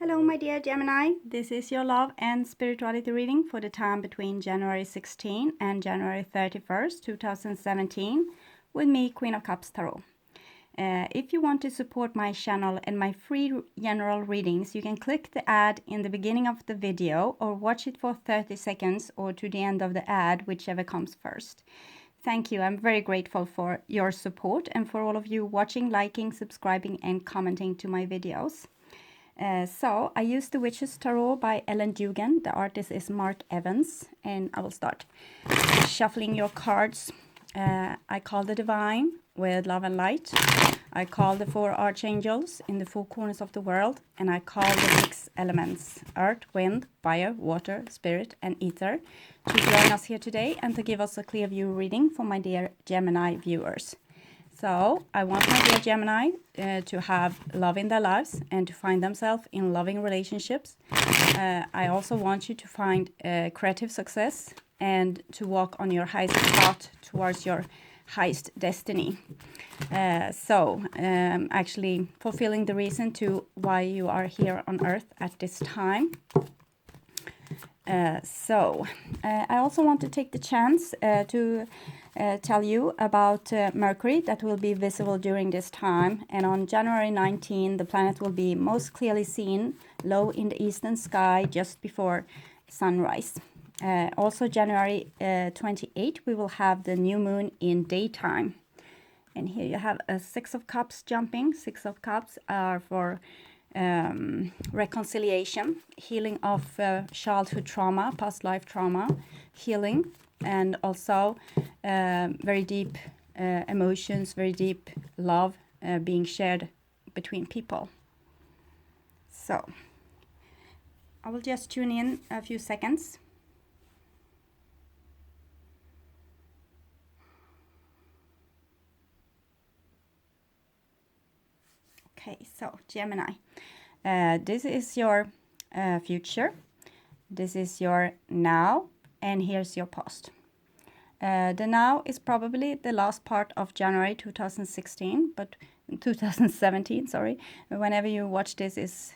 Hello, my dear Gemini. This is your love and spirituality reading for the time between January 16 and January 31st, 2017, with me, Queen of Cups Tarot. If you want to support my channel and my free general readings, you can click the ad in the beginning of the video or watch it for 30 seconds or to the end of the ad, whichever comes first. Thank you. I'm very grateful for your support and for all of you watching, liking, subscribing, and commenting to my videos. So I used the Witch's Tarot by Ellen Dugan. The artist is Mark Evans, and I will start shuffling your cards. I call the Divine with love and light. I call the 4 archangels in the 4 corners of the world, and I call the 6 elements: earth, wind, fire, water, spirit, and ether, to join us here today and to give us a clear view reading for my dear Gemini viewers. So I want my dear Gemini to have love in their lives and to find themselves in loving relationships. I also want you to find creative success and to walk on your highest path towards your highest destiny. Actually fulfilling the reason to why you are here on earth at this time. I also want to take the chance to tell you about Mercury that will be visible during this time. And on January 19, the planet will be most clearly seen low in the eastern sky just before sunrise. Also January 28, we will have the new moon in daytime. And here you have a 6 of Cups jumping. 6 of Cups are for reconciliation, healing of childhood trauma, past life trauma, healing, and also very deep emotions, very deep love being shared between people. So I will just tune in a few seconds. Okay, so Gemini, this is your future, this is your now, and here's your past. The now is probably the last part of January 2016, but 2017, sorry. Whenever you watch this is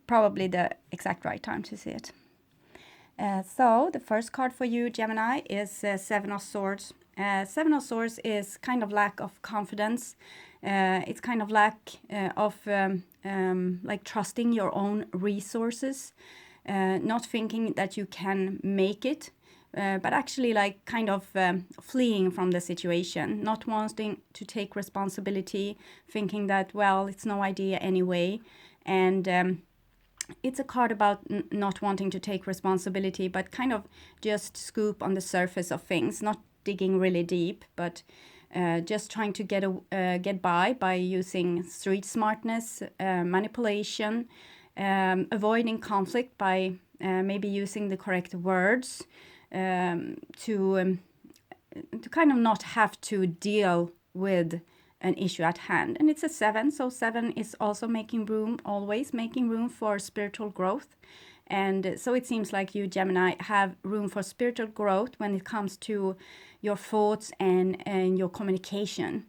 probably the exact right time to see it. So the first card for you, Gemini, is 7 of Swords. 7 of Swords is kind of lack of confidence. It's kind of lack of like trusting your own resources, not thinking that you can make it, but actually like kind of fleeing from the situation, not wanting to take responsibility, thinking that, well, it's no idea anyway. And it's a card about not wanting to take responsibility, but kind of just scoop on the surface of things, not digging really deep, but just trying to get by using street smartness, manipulation, avoiding conflict by maybe using the correct words to kind of not have to deal with an issue at hand. And it's a 7, so 7 is also making room, always making room for spiritual growth. And so it seems like you, Gemini, have room for spiritual growth when it comes to your thoughts and your communication.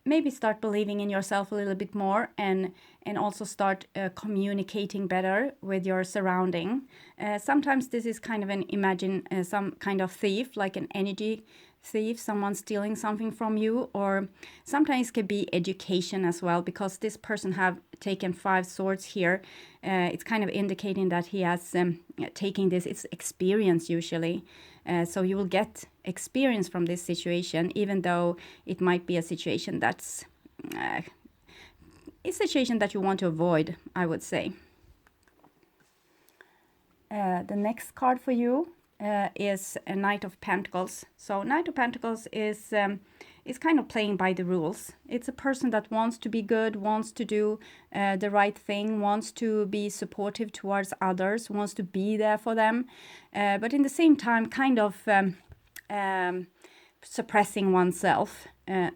Maybe start believing in yourself a little bit more and also start communicating better with your surrounding. Sometimes this is kind of imagine some kind of thief, like an energy thief, someone stealing something from you, or sometimes it could be education as well, because this person have taken 5 swords here. It's kind of indicating that he has taken this, it's experience usually. So you will get experience from this situation, even though it might be a situation that's a situation that you want to avoid, I would say. The next card for you is a Knight of Pentacles. So Knight of Pentacles is kind of playing by the rules. It's a person that wants to be good, wants to do the right thing, wants to be supportive towards others, wants to be there for them, but in the same time kind of suppressing oneself,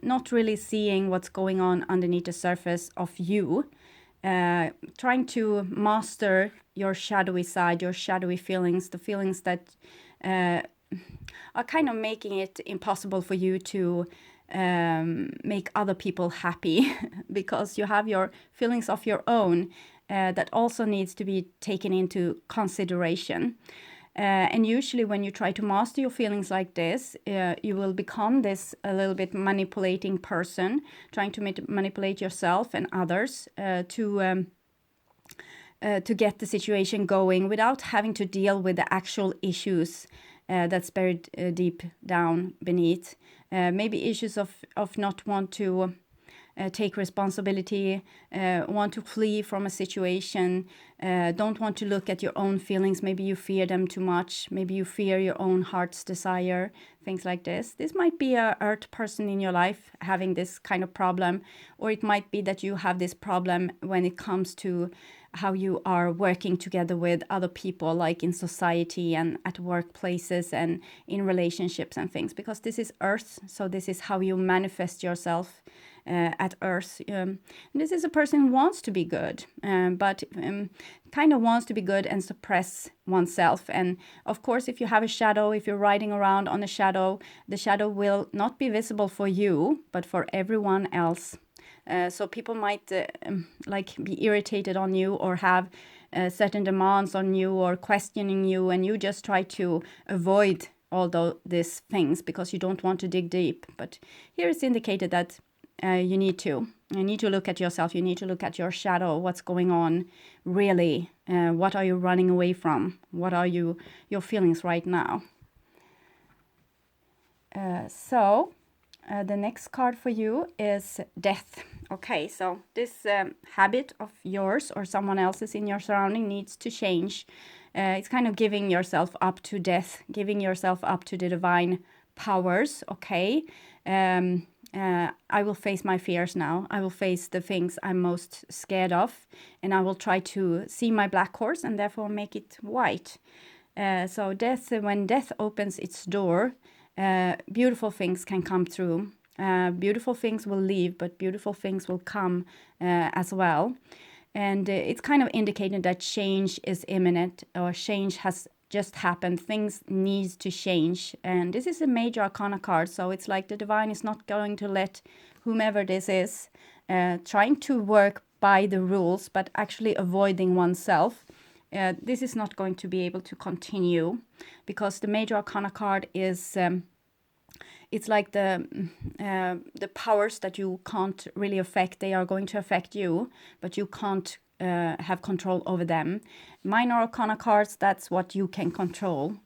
not really seeing what's going on underneath the surface of you, trying to master your shadowy side, your shadowy feelings, the feelings that are kind of making it impossible for you to make other people happy because you have your feelings of your own that also needs to be taken into consideration. And usually when you try to master your feelings like this, you will become this a little bit manipulating person, trying to manipulate yourself and others to get the situation going without having to deal with the actual issues that's buried deep down beneath. Maybe issues of not want to take responsibility, want to flee from a situation, don't want to look at your own feelings. Maybe you fear them too much. Maybe you fear your own heart's desire, things like this. This might be a earth person in your life having this kind of problem, or it might be that you have this problem when it comes to how you are working together with other people, like in society and at workplaces and in relationships and things, because this is earth. So this is how you manifest yourself at earth. This is a person who wants to be good, but kind of wants to be good and suppress oneself. And of course, if you have a shadow, if you're riding around on a shadow, the shadow will not be visible for you, but for everyone else. So people might like be irritated on you or have certain demands on you or questioning you, and you just try to avoid all these things because you don't want to dig deep. But here it's indicated that you need to look at yourself. You need to look at your shadow. What's going on really? What are you running away from? What are your feelings right now? So the next card for you is death. Okay, so this habit of yours or someone else's in your surrounding needs to change. It's kind of giving yourself up to death, giving yourself up to the divine powers. Okay. I will face my fears now. I will face the things I'm most scared of, and I will try to see my black horse and therefore make it white. So death, when death opens its door, beautiful things can come through. Beautiful things will leave, but beautiful things will come as well. And it's kind of indicating that change is imminent, or change has just happened. Things need to change. And this is a major arcana card, so it's like the divine is not going to let whomever this is trying to work by the rules, but actually avoiding oneself. This is not going to be able to continue, because the major arcana card is it's like the powers that you can't really affect. They are going to affect you, but you can't have control over them. Minor arcana cards, that's what you can control,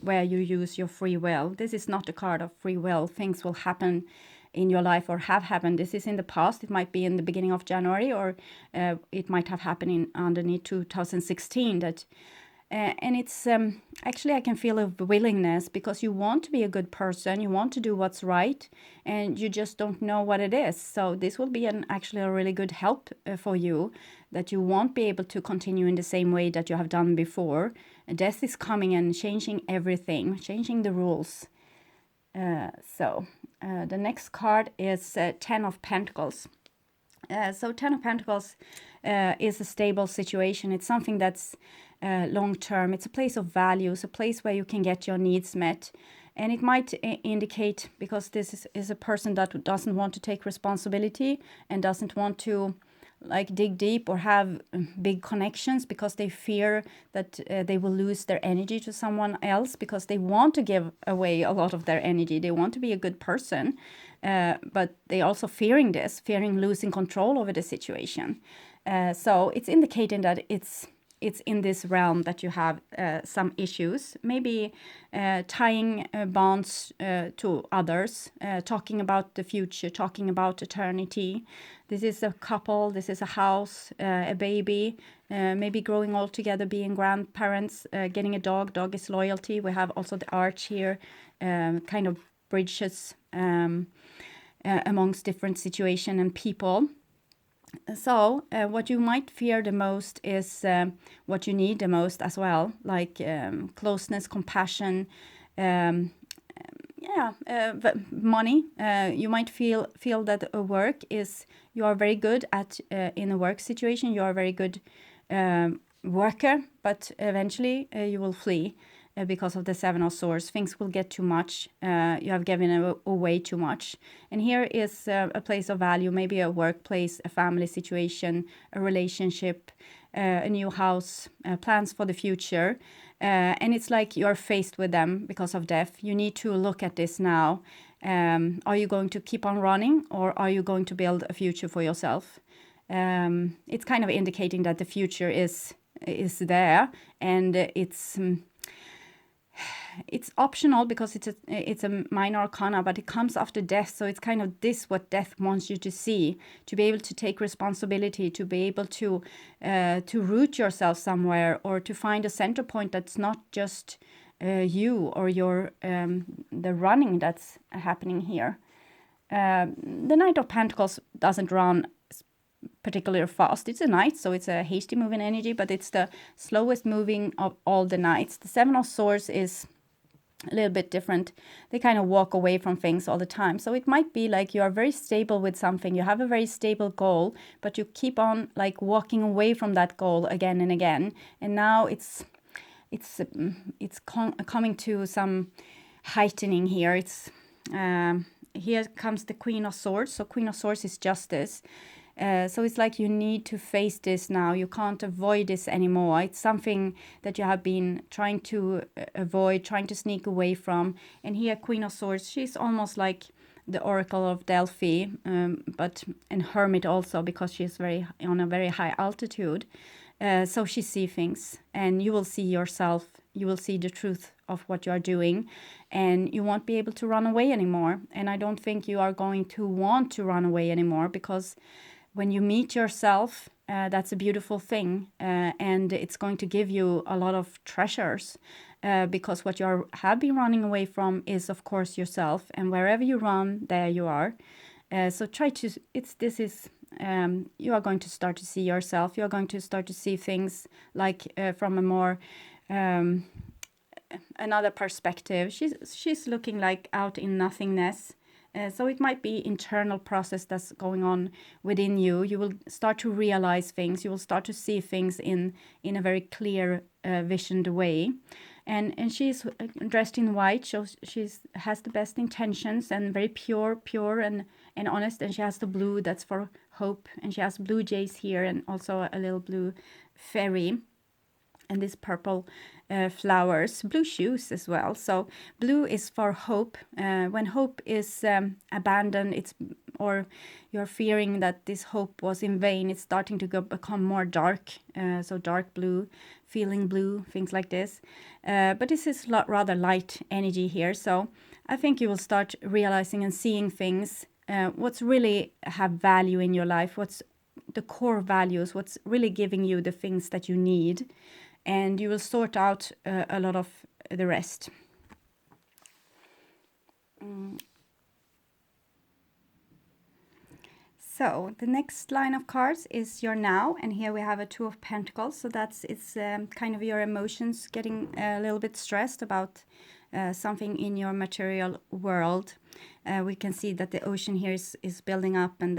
where you use your free will. This is not a card of free will. Things will happen in your life or have happened. This is in the past. It might be in the beginning of January, or it might have happened in underneath 2016. That and it's actually, I can feel a willingness, because you want to be a good person, you want to do what's right, and you just don't know what it is. So this will be actually a really good help for you, that you won't be able to continue in the same way that you have done before. Death is coming and changing everything, changing the rules. So the next card is 10 of Pentacles. So 10 of Pentacles is a stable situation. It's something that's long term. It's a place of values, a place where you can get your needs met. And it might indicate, because this is a person that doesn't want to take responsibility and doesn't want to like dig deep or have big connections, because they fear that they will lose their energy to someone else, because they want to give away a lot of their energy. They want to be a good person, but they also fearing losing control over the situation. So it's indicating that it's in this realm that you have some issues, maybe tying bonds to others, talking about the future, talking about eternity. This is a couple, this is a house, a baby, maybe growing all together, being grandparents, getting a dog. Dog is loyalty. We have also the arch here, kind of bridges amongst different situation and people. So what you might fear the most is what you need the most as well, like closeness, compassion, money. You might feel that a work is, you are very good at in a work situation, you are a very good worker, but eventually you will flee. because of the Seven of Swords. Things will get too much. You have given away too much. And here is a place of value, maybe a workplace, a family situation, a relationship, a new house, plans for the future. And it's like you're faced with them because of death. You need to look at this now. Are you going to keep on running, or are you going to build a future for yourself? It's kind of indicating that the future is there, and it's optional because it's a minor arcana, but it comes after death. So it's kind of this what death wants you to see, to be able to take responsibility, to be able to root yourself somewhere, or to find a center point that's not just you or your the running that's happening here. The Knight of Pentacles doesn't run particularly fast. It's a knight, so it's a hasty moving energy, but it's the slowest moving of all the knights. The Seven of Swords is a little bit different. They kind of walk away from things all the time. So it might be like you are very stable with something. You have a very stable goal, but you keep on like walking away from that goal again and again. And now it's coming to some heightening here. It's here comes the Queen of Swords. So Queen of Swords is justice. So it's like you need to face this now. You can't avoid this anymore. It's something that you have been trying to avoid, trying to sneak away from. And here, Queen of Swords, she's almost like the Oracle of Delphi, but and Hermit also, because she's on a very high altitude. So she sees things, and you will see yourself. You will see the truth of what you are doing, and you won't be able to run away anymore. And I don't think you are going to want to run away anymore, because when you meet yourself, that's a beautiful thing, and it's going to give you a lot of treasures, because what you have been running away from is, of course, yourself, and wherever you run, there you are. So try to, you are going to start to see yourself. You are going to start to see things like from a more, another perspective. She's looking like out in nothingness. So it might be internal process that's going on within you. You will start to realize things. You will start to see things in a very clear, visioned way. And she's dressed in white. So she has the best intentions and very pure and honest. And she has the blue that's for hope. And she has blue jays here, and also a little blue fairy. And this purple flowers, blue shoes as well. So blue is for hope. When hope is abandoned, or you're fearing that this hope was in vain, it's starting to become more dark. So dark blue, feeling blue, things like this. But this is rather light energy here. So I think you will start realizing and seeing things. What's really have value in your life? What's the core values? What's really giving you the things that you need? And you will sort out a lot of the rest. So the next line of cards is your now, and here we have a Two of Pentacles. So it's kind of your emotions getting a little bit stressed about something in your material world. We can see that the ocean here is building up, and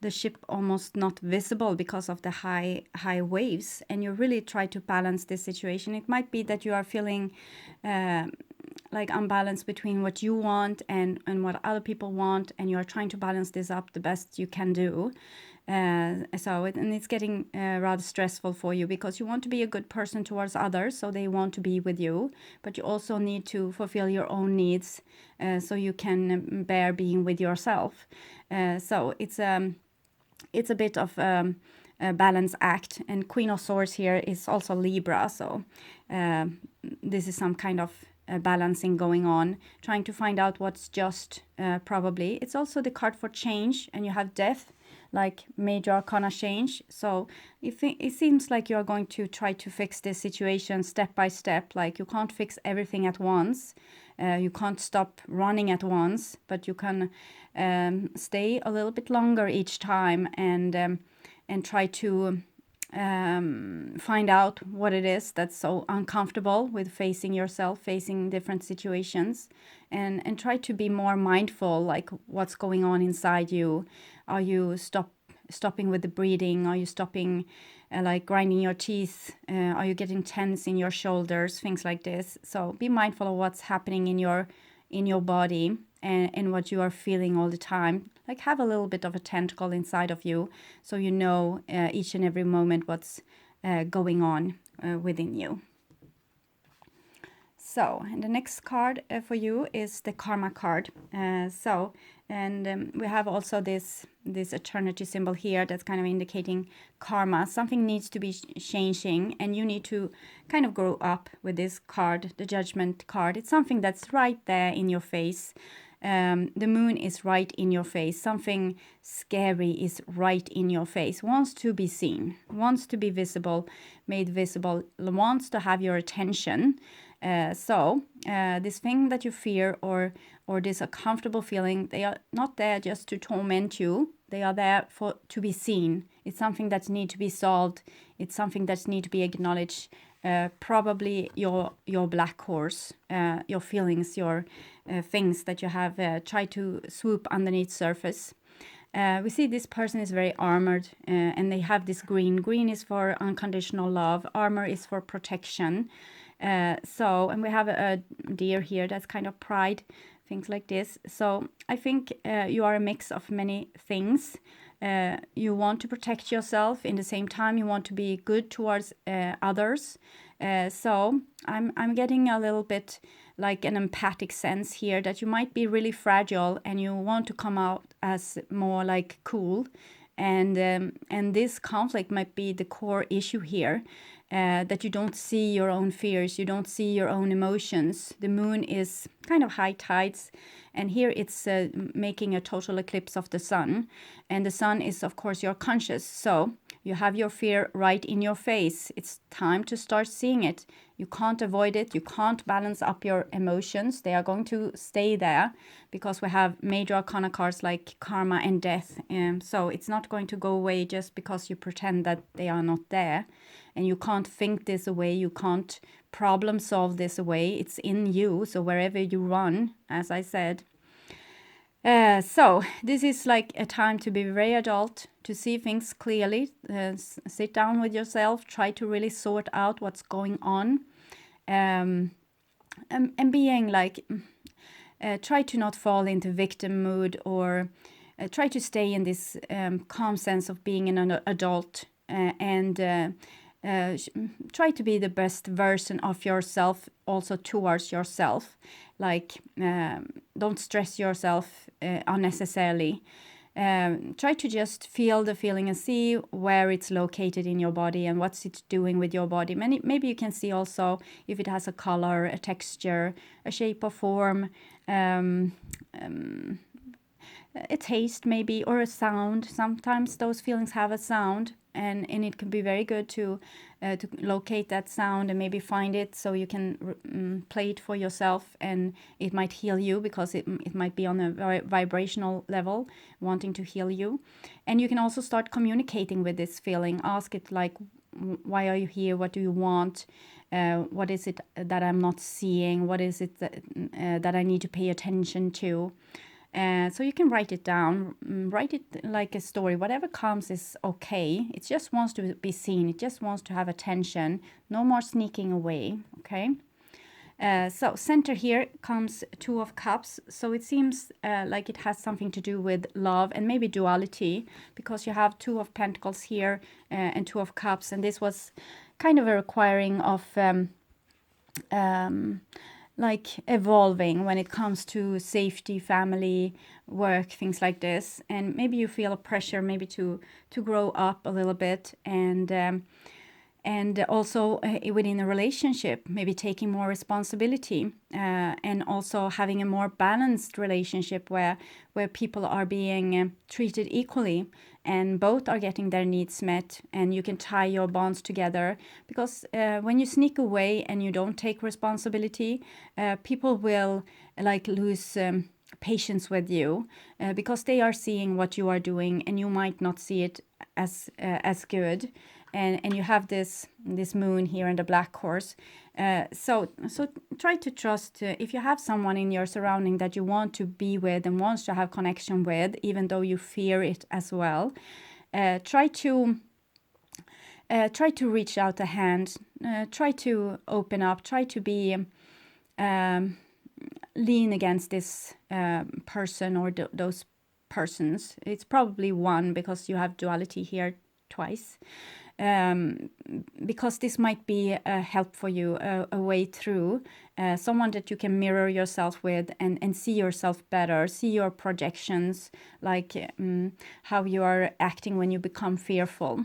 the ship almost not visible because of the high waves, and you really try to balance this situation. It might be that you are feeling like unbalanced between what you want and what other people want, and you are trying to balance this up the best you can do. And it's getting rather stressful for you, because you want to be a good person towards others, so they want to be with you, but you also need to fulfill your own needs, so you can bear being with yourself. So it's a bit of a balance act. And Queen of Swords here is also Libra, so this is some kind of balancing going on, trying to find out what's just, probably. It's also the card for change, and you have death, like major arcana change. So it seems like you're going to try to fix this situation step by step. Like you can't fix everything at once. You can't stop running at once, but you can stay a little bit longer each time, and try to find out what it is that's so uncomfortable with facing yourself, facing different situations, and try to be more mindful, like what's going on inside you. Are you stopping with the breathing? Are you stopping, like grinding your teeth? Are you getting tense in your shoulders? Things like this. So be mindful of what's happening in your body and what you are feeling all the time. Like have a little bit of a tentacle inside of you, so you know each and every moment what's going on within you. So, and the next card for you is the Karma card. We have also this eternity symbol here that's kind of indicating karma. Something needs to be changing, and you need to kind of grow up with this card, the Judgment card. It's something that's right there in your face. The moon is right in your face. Something scary is right in your face. Wants to be seen, wants to be visible, made visible, wants to have your attention. This thing that you fear or this uncomfortable feeling, they are not there just to torment you. They are there to be seen. It's something that needs to be solved. It's something that needs to be acknowledged. Probably your black horse, your feelings, your things that you have tried to swoop underneath surface. We see this person is very armored, and they have this green. Green is for unconditional love. Armor is for protection. And we have a deer here, that's kind of pride, things like this. So I think you are a mix of many things. You want to protect yourself, in the same time you want to be good towards others. So I'm getting a little bit like an empathic sense here, that you might be really fragile and you want to come out as more like cool. And this conflict might be the core issue here. That you don't see your own fears, you don't see your own emotions. The moon is kind of high tides, and here it's making a total eclipse of the sun. And the sun is, of course, your conscious. So you have your fear right in your face. It's time to start seeing it. You can't avoid it. You can't balance up your emotions. They are going to stay there because we have major arcana cards like karma and death. So it's not going to go away just because you pretend that they are not there. And you can't think this away. You can't problem solve this away. It's in you. So wherever you run, as I said. So this is like a time to be very adult, to see things clearly. Sit down with yourself. Try to really sort out what's going on. And being like, try to not fall into victim mood, or try to stay in this calm sense of being an adult, and try to be the best version of yourself also towards yourself. Like, don't stress yourself unnecessarily. Try to just feel the feeling and see where it's located in your body and what's it doing with your body. Maybe you can see also if it has a color, a texture, a shape or form, a taste maybe, or a sound. Sometimes those feelings have a sound, and it can be very good to locate that sound and maybe find it so you can play it for yourself, and it might heal you because it might be on a vibrational level wanting to heal you. And you can also start communicating with this feeling. Ask it like, why are you here? What do you want? What is it that I'm not seeing? What is it that I need to pay attention to? So you can write it down, write it like a story. Whatever comes is okay. It just wants to be seen. It just wants to have attention. No more sneaking away, okay? So center here comes Two of Cups. So it seems like it has something to do with love and maybe duality, because you have Two of Pentacles here and Two of Cups. And this was kind of a requiring of like evolving when it comes to safety, family, work, things like this. And maybe you feel a pressure maybe to grow up a little bit, and also within a relationship, maybe taking more responsibility, and also having a more balanced relationship where people are being treated equally and both are getting their needs met, and you can tie your bonds together. Because when you sneak away and you don't take responsibility, people will like lose patience with you, because they are seeing what you are doing and you might not see it as good. And you have this moon here and the black horse. So try to trust, if you have someone in your surrounding that you want to be with and wants to have connection with, even though you fear it as well. Try to reach out a hand, try to open up, try to be lean against this person or those persons. It's probably one, because you have duality here twice. Because this might be a help for you, a way through, someone that you can mirror yourself with and see yourself better, see your projections, like how you are acting when you become fearful.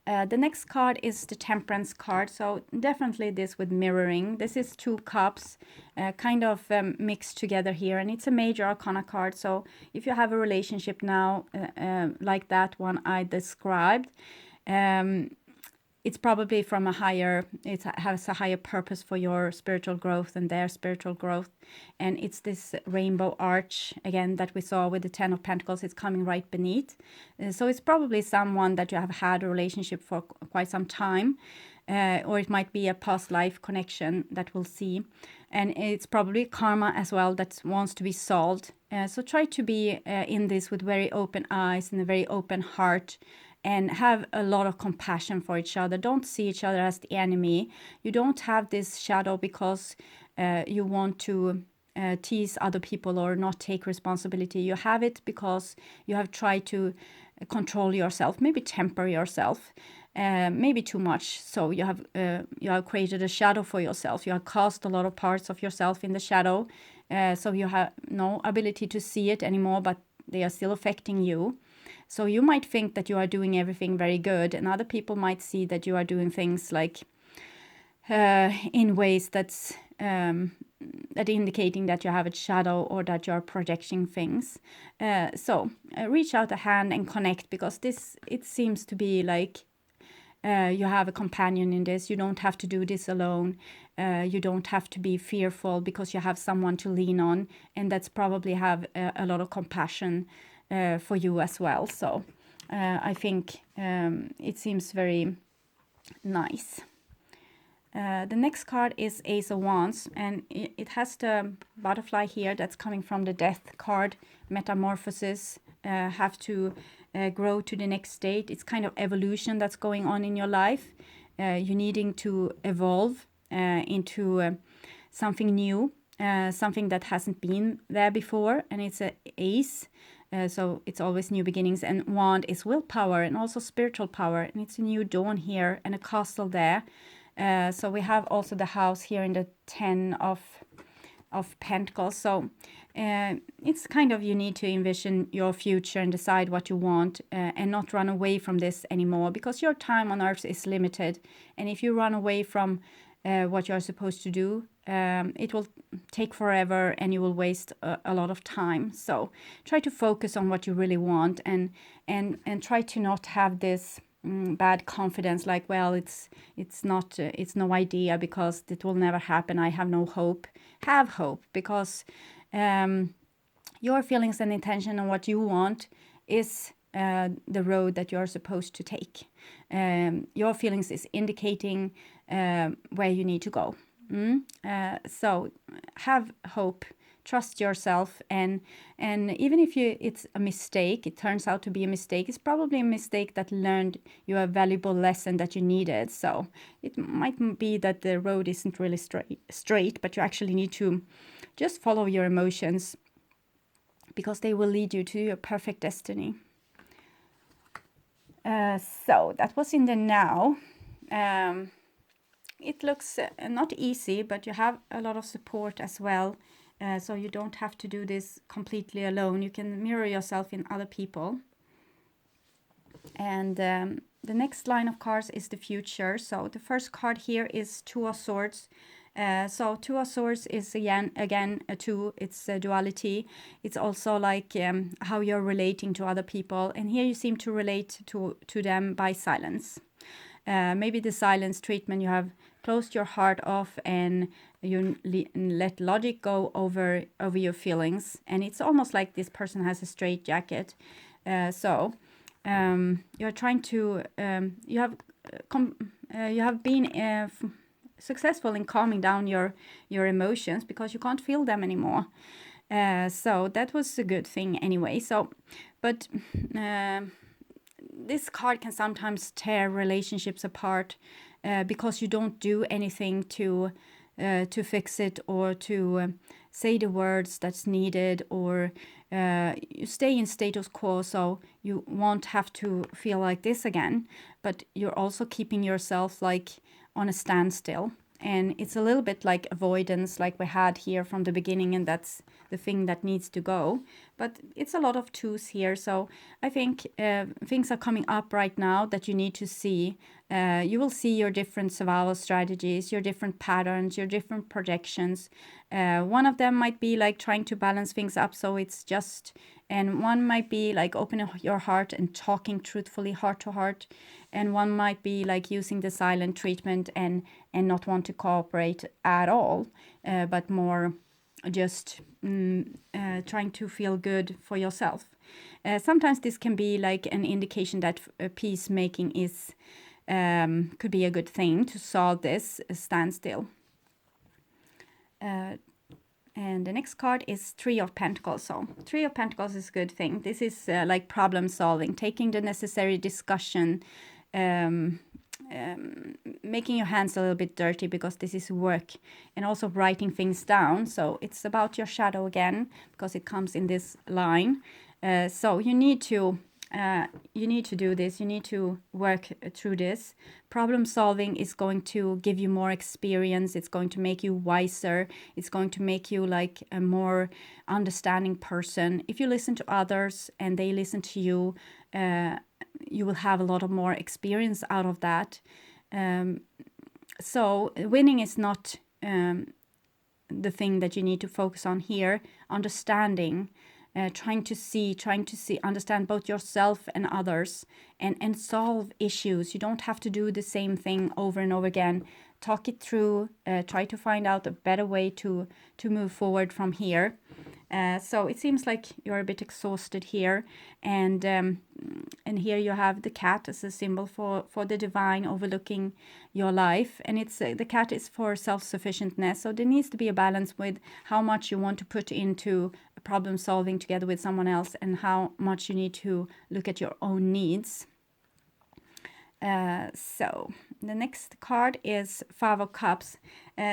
The next card is the Temperance card, so definitely this with mirroring. This is 2 cups kind of mixed together here, and it's a major arcana card. So if you have a relationship now like that one I described, it's probably from a higher, it has a higher purpose for your spiritual growth and their spiritual growth. And it's this rainbow arch, again, that we saw with the 10 of Pentacles. It's coming right beneath. So it's probably someone that you have had a relationship for quite some time. Or it might be a past life connection that we'll see. And it's probably karma as well that wants to be solved. So try to be in this with very open eyes and a very open heart, and have a lot of compassion for each other. Don't see each other as the enemy. You don't have this shadow because you want to tease other people or not take responsibility. You have it because you have tried to control yourself, maybe temper yourself, maybe too much. So you have created a shadow for yourself. You have cast a lot of parts of yourself in the shadow. So you have no ability to see it anymore, but they are still affecting you. So you might think that you are doing everything very good, and other people might see that you are doing things like in ways that's that indicating that you have a shadow or that you are projecting things. So reach out a hand and connect, because it seems to be like you have a companion in this. You don't have to do this alone. You don't have to be fearful, because you have someone to lean on, and that's probably have a lot of compassion for you as well. So I think it seems very nice. The next card is Ace of Wands, and it has the butterfly here that's coming from the Death card. Metamorphosis, have to grow to the next state. It's kind of evolution that's going on in your life. You needing to evolve into something new, something that hasn't been there before, and it's an ace. So it's always new beginnings, and wand is willpower and also spiritual power, and it's a new dawn here and a castle there. So we have also the house here in the 10 of Pentacles. So it's kind of, you need to envision your future and decide what you want, and not run away from this anymore, because your time on earth is limited. And if you run away from what you're supposed to do, it will take forever and you will waste a lot of time. So try to focus on what you really want, and try to not have this bad confidence, like, well, it's no idea, because it will never happen. I have no hope. Have hope, because your feelings and intention and what you want is the road that you're supposed to take. Your feelings is indicating where you need to go. So have hope, trust yourself, and even if it's a mistake, it turns out to be a mistake, it's probably a mistake that learned you a valuable lesson that you needed. So it might be that the road isn't really straight, but you actually need to just follow your emotions, because they will lead you to your perfect destiny. So that was in the now. It looks not easy, but you have a lot of support as well. So you don't have to do this completely alone. You can mirror yourself in other people. And the next line of cards is the future. So the first card here is Two of Swords. So Two of Swords is again a two. It's a duality. It's also like how you're relating to other people. And here you seem to relate to them by silence. Maybe the silence treatment, you have closed your heart off and you let logic go over your feelings. And it's almost like this person has a straitjacket. So you're trying to, you have been successful in calming down your emotions, because you can't feel them anymore. So that was a good thing anyway. So, But this card can sometimes tear relationships apart because you don't do anything to fix it, or to say the words that's needed, or you stay in status quo, so you won't have to feel like this again. But you're also keeping yourself like on a standstill. And it's a little bit like avoidance, like we had here from the beginning, and that's the thing that needs to go. But it's a lot of twos here, so I think things are coming up right now that you need to see. You will see your different survival strategies, your different patterns, your different projections. One of them might be like trying to balance things up so it's just, and one might be like opening your heart and talking truthfully, heart to heart, and one might be like using the silent treatment and not want to cooperate at all, but more just trying to feel good for yourself. Sometimes this can be like an indication that peacemaking is could be a good thing to solve this standstill. And the next card is Three of Pentacles. So Three of Pentacles is a good thing. This is like problem solving, taking the necessary discussion, making your hands a little bit dirty because this is work, and also writing things down. So it's about your shadow again, because it comes in this line. So you need to do this. You need to work through this. Problem solving is going to give you more experience. It's going to make you wiser. It's going to make you like a more understanding person. If you listen to others and they listen to you, you will have a lot of more experience out of that. So winning is not the thing that you need to focus on here. Understanding, trying to see, understand both yourself and others, and solve issues. You don't have to do the same thing over and over again. Talk it through, try to find out a better way to move forward from here. So it seems like you're a bit exhausted here, and here you have the cat as a symbol for the divine overlooking your life, and it's the cat is for self-sufficientness. So there needs to be a balance with how much you want to put into problem solving together with someone else, and how much you need to look at your own needs. So the next card is Five of Cups.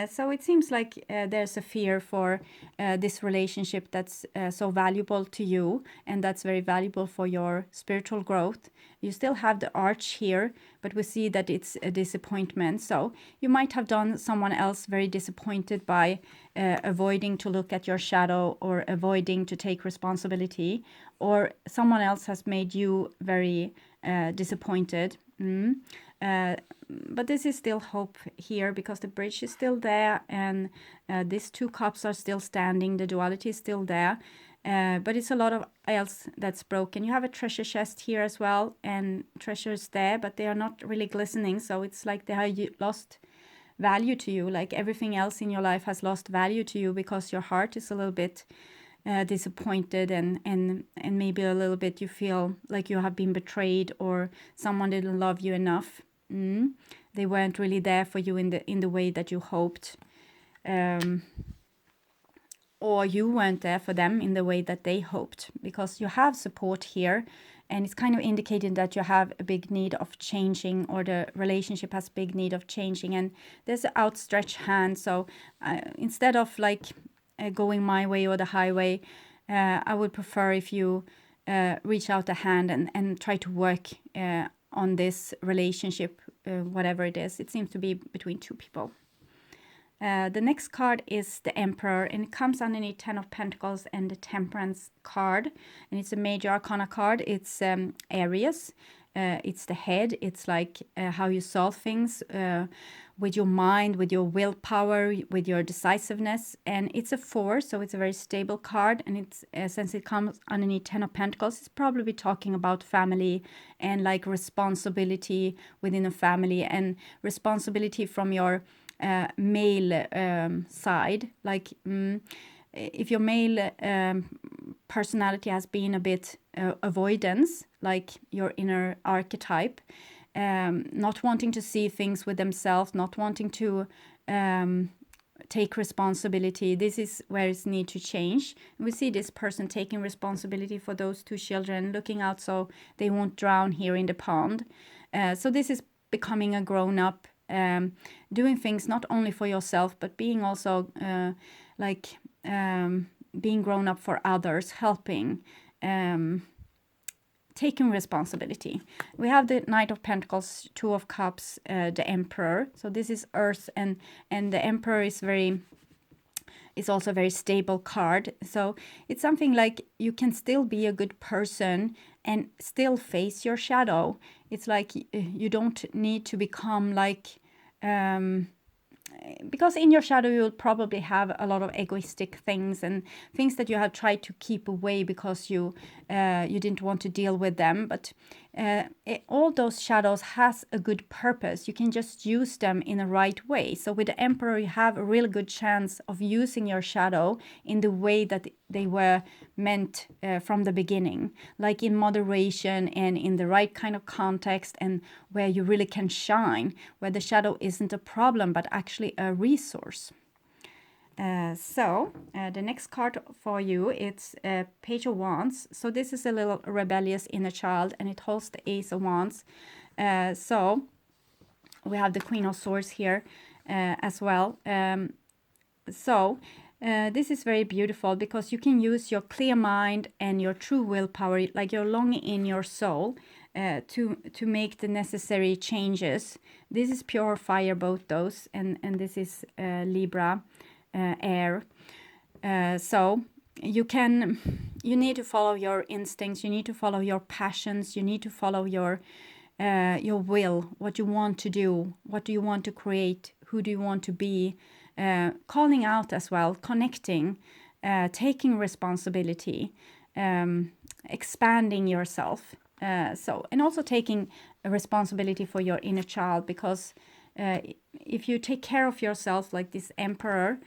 So it seems like there's a fear for this relationship that's so valuable to you, and that's very valuable for your spiritual growth. You still have the Arch here, but we see that it's a disappointment. So you might have done someone else very disappointed by avoiding to look at your shadow, or avoiding to take responsibility, or someone else has made you very disappointed. But this is still hope here, because the bridge is still there, and these two cups are still standing. The duality is still there, but it's a lot of else that's broken. You have a treasure chest here as well, and treasures there, but they are not really glistening. So it's like they have lost value to you, like everything else in your life has lost value to you, because your heart is a little bit disappointed, and maybe a little bit you feel like you have been betrayed, or someone didn't love you enough. They weren't really there for you in the way that you hoped, or you weren't there for them in the way that they hoped, because you have support here, and it's kind of indicating that you have a big need of changing, or the relationship has big need of changing, and there's an outstretched hand. So instead of like going my way or the highway, I would prefer if you reach out a hand and try to work on this relationship, whatever it is. It seems to be between two people. The next card is the Emperor, and it comes underneath 10 of Pentacles and the Temperance card, and it's a major arcana card. It's Aries. It's the head. It's like how you solve things with your mind, with your willpower, with your decisiveness. And it's a 4, so it's a very stable card. And it's since it comes underneath 10 of Pentacles, it's probably talking about family and like responsibility within a family, and responsibility from your male side. Like if your male personality has been a bit avoidance, like your inner archetype, not wanting to see things with themselves, not wanting to take responsibility. This is where it's need to change. We see this person taking responsibility for those two children, looking out so they won't drown here in the pond. So this is becoming a grown-up, doing things not only for yourself, but being also being grown up for others, helping, taking responsibility. We have the Knight of Pentacles, Two of Cups, the Emperor. So this is Earth, and the Emperor is also a very stable card. So it's something like you can still be a good person and still face your shadow. It's like you don't need to become like, because in your shadow you'll probably have a lot of egoistic things and things that you have tried to keep away because you didn't want to deal with them. But all those shadows has a good purpose. You can just use them in the right way. So with the Emperor, you have a really good chance of using your shadow in the way that they were meant from the beginning, like in moderation and in the right kind of context, and where you really can shine, where the shadow isn't a problem but actually a resource. The next card for you, it's Page of Wands. So this is a little rebellious inner child, and it holds the Ace of Wands. So we have the Queen of Swords here as well. This is very beautiful because you can use your clear mind and your true willpower, like your longing in your soul, to make the necessary changes. This is pure fire, both those, and this is Libra. Air. So you need to follow your instincts, you need to follow your passions, you need to follow your will, what you want to do, what do you want to create, who do you want to be, calling out as well, connecting, taking responsibility, expanding yourself. And also taking a responsibility for your inner child, because if you take care of yourself like this Emperor,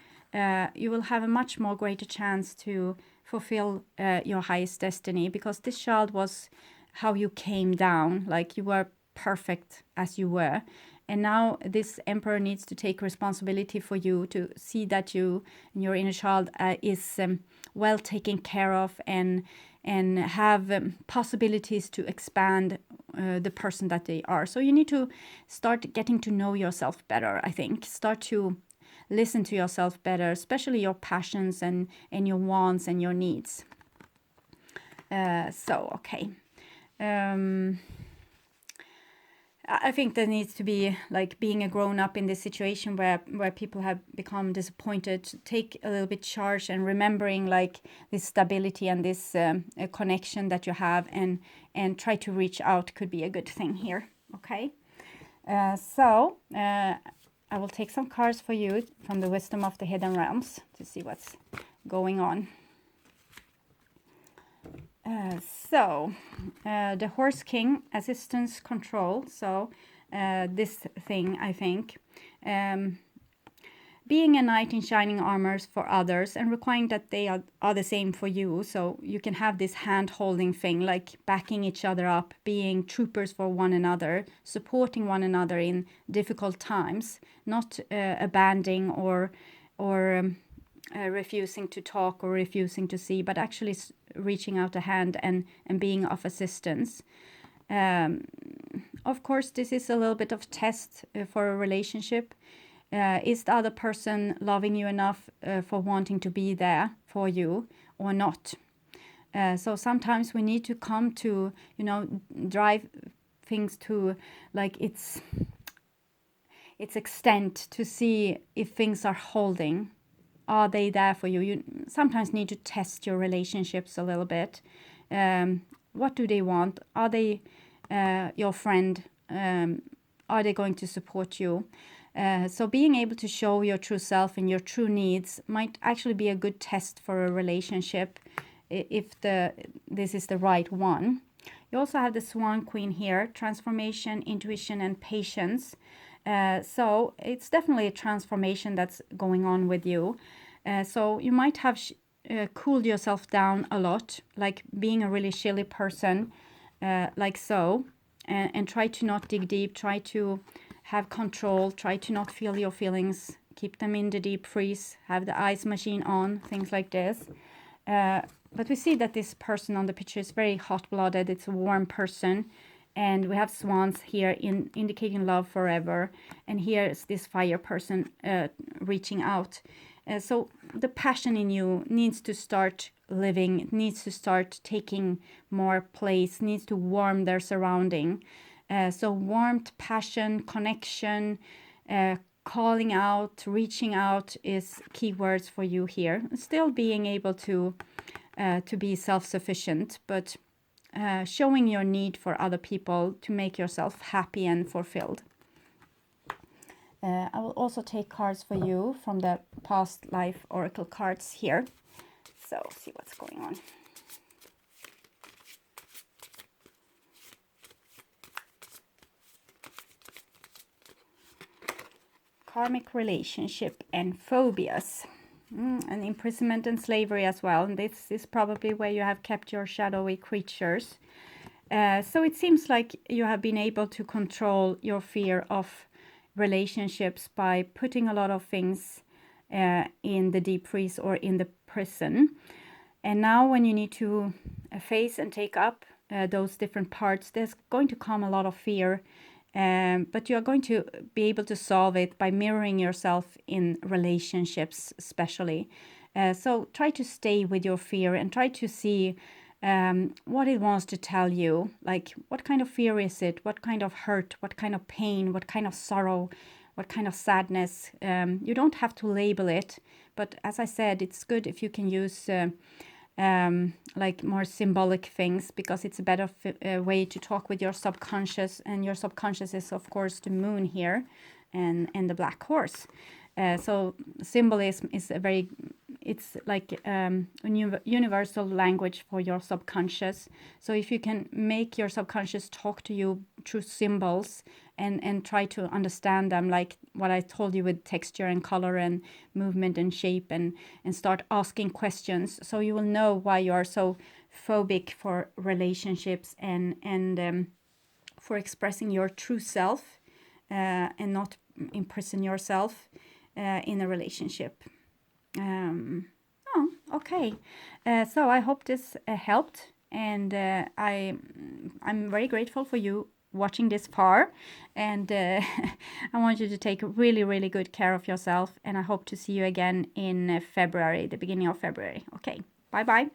you will have a much more greater chance to fulfill your highest destiny, because this child was how you came down, like you were perfect as you were. And now this Emperor needs to take responsibility for you, to see that you and your inner child is well taken care of, and have possibilities to expand the person that they are. So you need to start getting to know yourself better, I think. Start to listen to yourself better, especially your passions and your wants and your needs. Okay. I think there needs to be, like, being a grown-up in this situation where people have become disappointed, take a little bit charge and remembering like this stability and this connection that you have, and try to reach out could be a good thing here. Okay. I will take some cards for you from the Wisdom of the Hidden Realms to see what's going on. The Horse King, assistance, control. So this thing, I think, being a knight in shining armors for others and requiring that they are the same for you. So you can have this hand-holding thing, like backing each other up, being troopers for one another, supporting one another in difficult times, not abandoning or refusing to talk or refusing to see, but actually reaching out a hand and being of assistance. Of course, this is a little bit of test for a relationship. Is the other person loving you enough for wanting to be there for you or not? So sometimes we need to come to, drive things to like its extent, to see if things are holding. Are they there for you? You sometimes need to test your relationships a little bit. What do they want? Are they your friend? Are they going to support you? So being able to show your true self and your true needs might actually be a good test for a relationship, if this is the right one. You also have the Swan Queen here, transformation, intuition, and patience. So it's definitely a transformation that's going on with you. So you might have cooled yourself down a lot, like being a really chilly person, like so, and try to not dig deep, try to have control, try to not feel your feelings keep them in the deep freeze, have the ice machine on, things like this. But we see that this person on the picture is very hot-blooded. It's a warm person. And we have swans here indicating love forever. And here is this fire person reaching out. So the passion in you needs to start living, needs to start taking more place, needs to warm their surrounding. So warmth, passion, connection, calling out, reaching out is keywords for you here. Still being able to be self-sufficient, but showing your need for other people to make yourself happy and fulfilled. I will also take cards for you from the past life oracle cards here. So see what's going on. Karmic relationship and phobias. And imprisonment and slavery as well. And this is probably where you have kept your shadowy creatures. So it seems like you have been able to control your fear of relationships by putting a lot of things in the deep freeze or in the prison. And now when you need to face and take up those different parts, there's going to come a lot of fear. But you are going to be able to solve it by mirroring yourself in relationships, especially. So try to stay with your fear and try to see what it wants to tell you. Like, what kind of fear is it? What kind of hurt? What kind of pain? What kind of sorrow? What kind of sadness? You don't have to label it. But as I said, it's good if you can use like more symbolic things, because it's a better way to talk with your subconscious, and your subconscious is of course the moon here and the black horse. So symbolism is it's like a universal language for your subconscious. So if you can make your subconscious talk to you through symbols and try to understand them, like what I told you with texture and color and movement and shape, and start asking questions, so you will know why you are so phobic for relationships and for expressing your true self and not imprison yourself in a relationship. Okay. So I hope this helped, and I'm very grateful for you watching this far, and I want you to take really, really good care of yourself, and I hope to see you again in February, the beginning of February. Okay, bye bye.